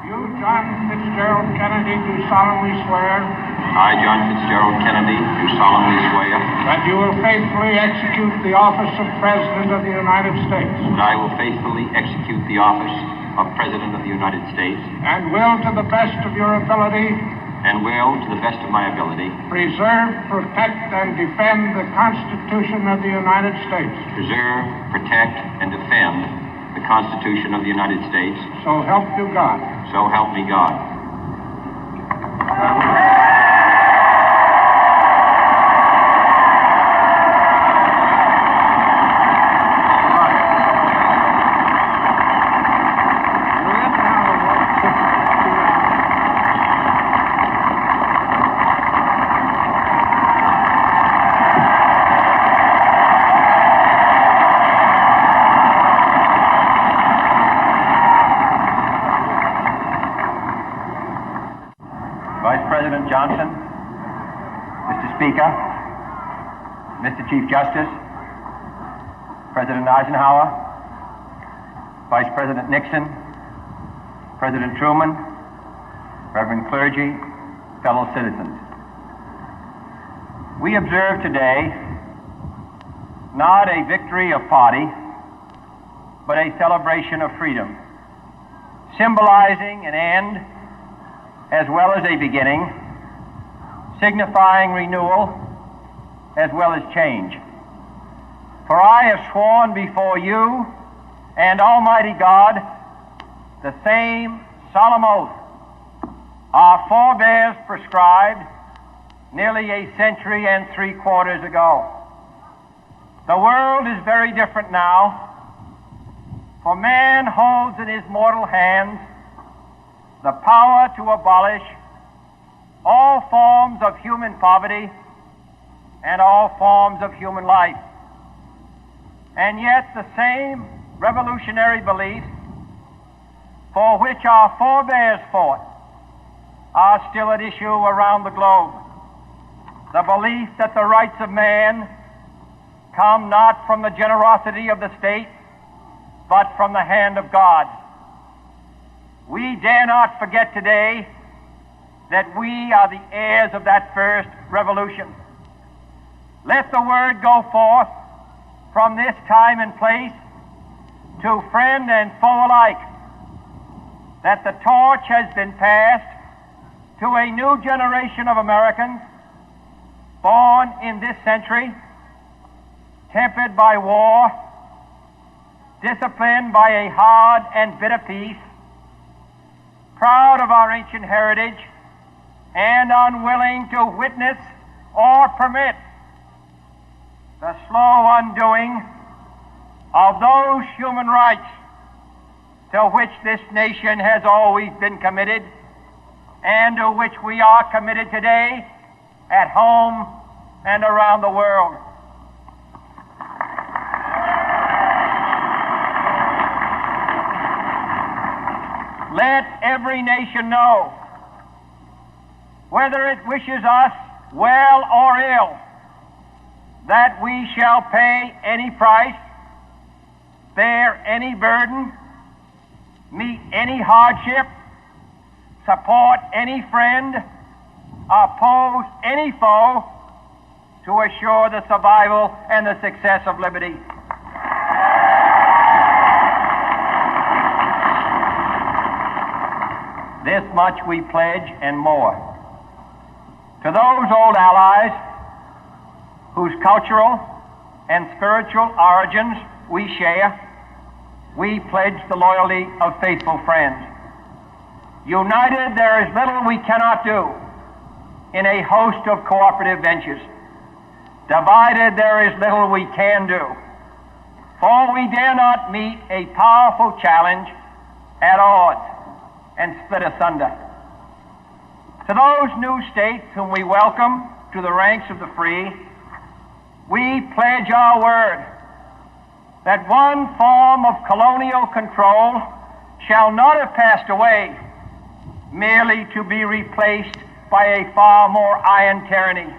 You, John Fitzgerald Kennedy, do solemnly swear. I, John Fitzgerald Kennedy, do solemnly swear. That you will faithfully execute the office of President of the United States. That I will faithfully execute the office of President of the United States. And will, to the best of your ability. And will, to the best of my ability. Preserve, protect, and defend the Constitution of the United States. Preserve, protect, and defend the Constitution of the United States. So help you God. So help me God. President Johnson, Mr. Speaker, Mr. Chief Justice, President Eisenhower, Vice President Nixon, President Truman, Reverend clergy, fellow citizens. We observe today not a victory of party, but a celebration of freedom, symbolizing an end as well as a beginning, signifying renewal as well as change. For I have sworn before you and Almighty God the same solemn oath our forebears prescribed nearly a century and 3/4 ago. The world is very different now, for man holds in his mortal hands the power to abolish all forms of human poverty and all forms of human life. And yet the same revolutionary beliefs for which our forebears fought are still at issue around the globe. The belief that the rights of man come not from the generosity of the state, but from the hand of God. We dare not forget today that we are the heirs of that first revolution. Let the word go forth from this time and place to friend and foe alike that the torch has been passed to a new generation of Americans born in this century, tempered by war, disciplined by a hard and bitter peace, proud of our ancient heritage, and unwilling to witness or permit the slow undoing of those human rights to which this nation has always been committed and to which we are committed today at home and around the world. Let every nation know, whether it wishes us well or ill, that we shall pay any price, bear any burden, meet any hardship, support any friend, oppose any foe to assure the survival and the success of liberty. This much we pledge and more. To those old allies whose cultural and spiritual origins we share, we pledge the loyalty of faithful friends. United, there is little we cannot do in a host of cooperative ventures. Divided, there is little we can do, for we dare not meet a powerful challenge at odds and split asunder. To those new states whom we welcome to the ranks of the free, we pledge our word that one form of colonial control shall not have passed away, merely to be replaced by a far more iron tyranny.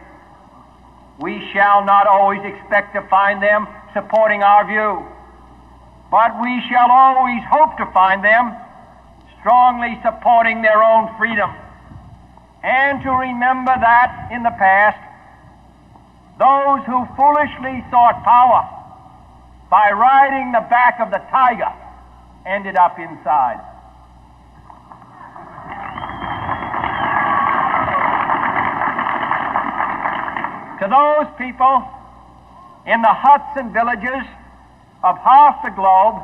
We shall not always expect to find them supporting our view, but we shall always hope to find them strongly supporting their own freedom, and to remember that in the past, those who foolishly sought power by riding the back of the tiger ended up inside. To those people in the huts and villages of half the globe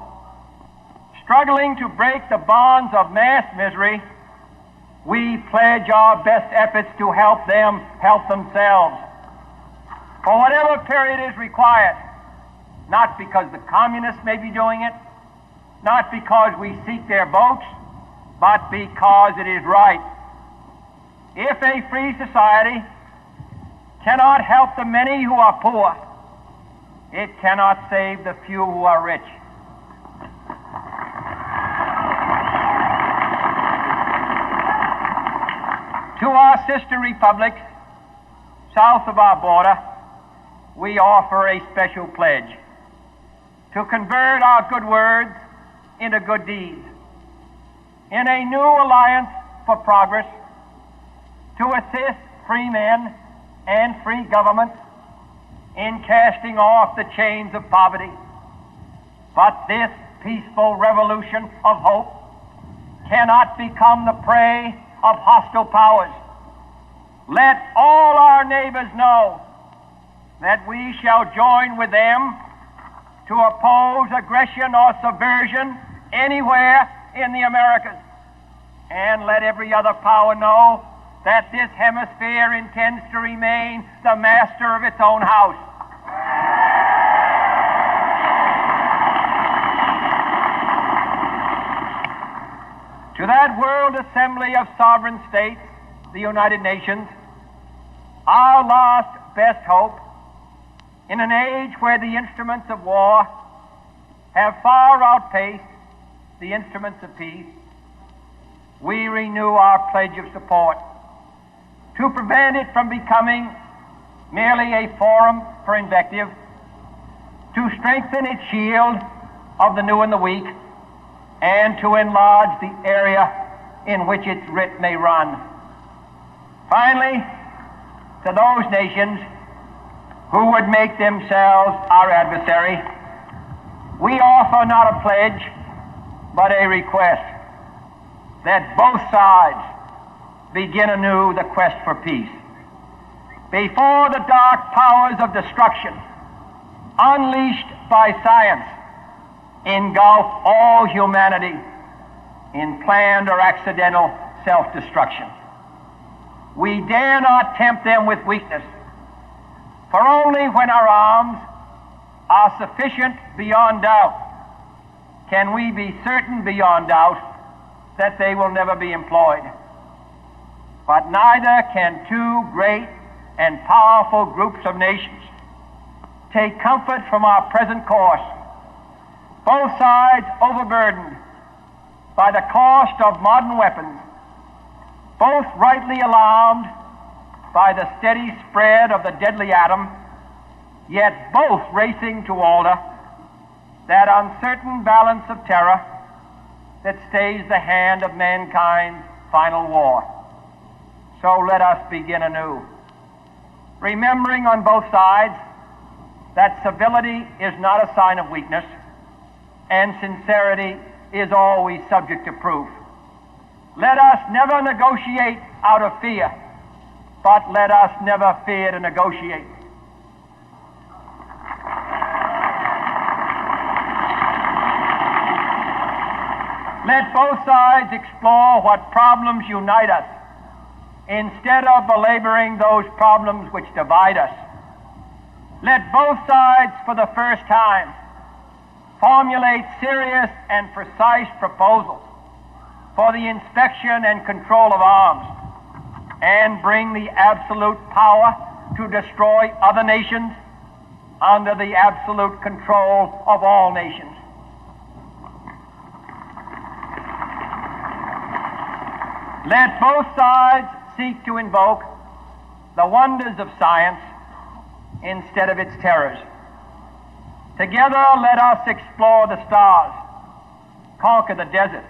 struggling to break the bonds of mass misery, we pledge our best efforts to help them help themselves for whatever period is required, not because the communists may be doing it, not because we seek their votes, but because it is right. If a free society cannot help the many who are poor, it cannot save the few who are rich. To our sister republics south of our border, we offer a special pledge to convert our good words into good deeds, in a new alliance for progress, to assist free men and free governments in casting off the chains of poverty. But this peaceful revolution of hope cannot become the prey of hostile powers. Let all our neighbors know that we shall join with them to oppose aggression or subversion anywhere in the Americas. And let every other power know that this hemisphere intends to remain the master of its own house. To that World Assembly of Sovereign States, the United Nations, our last best hope, in an age where the instruments of war have far outpaced the instruments of peace, we renew our pledge of support to prevent it from becoming merely a forum for invective, to strengthen its shield of the new and the weak, and to enlarge the area in which its writ may run. Finally, to those nations who would make themselves our adversary, we offer not a pledge, but a request that both sides begin anew the quest for peace. Before the dark powers of destruction, unleashed by science, engulf all humanity in planned or accidental self-destruction, we dare not tempt them with weakness, for only when our arms are sufficient beyond doubt can we be certain beyond doubt that they will never be employed. But neither can two great and powerful groups of nations take comfort from our present course, both sides overburdened by the cost of modern weapons, both rightly alarmed by the steady spread of the deadly atom, yet both racing to alter that uncertain balance of terror that stays the hand of mankind's final war. So let us begin anew, remembering on both sides that civility is not a sign of weakness, and sincerity is always subject to proof. Let us never negotiate out of fear, but let us never fear to negotiate. Let both sides explore what problems unite us, instead of belaboring those problems which divide us. Let both sides, for the first time, formulate serious and precise proposals for the inspection and control of arms, and bring the absolute power to destroy other nations under the absolute control of all nations. Let both sides seek to invoke the wonders of science instead of its terrors. Together, let us explore the stars, conquer the deserts,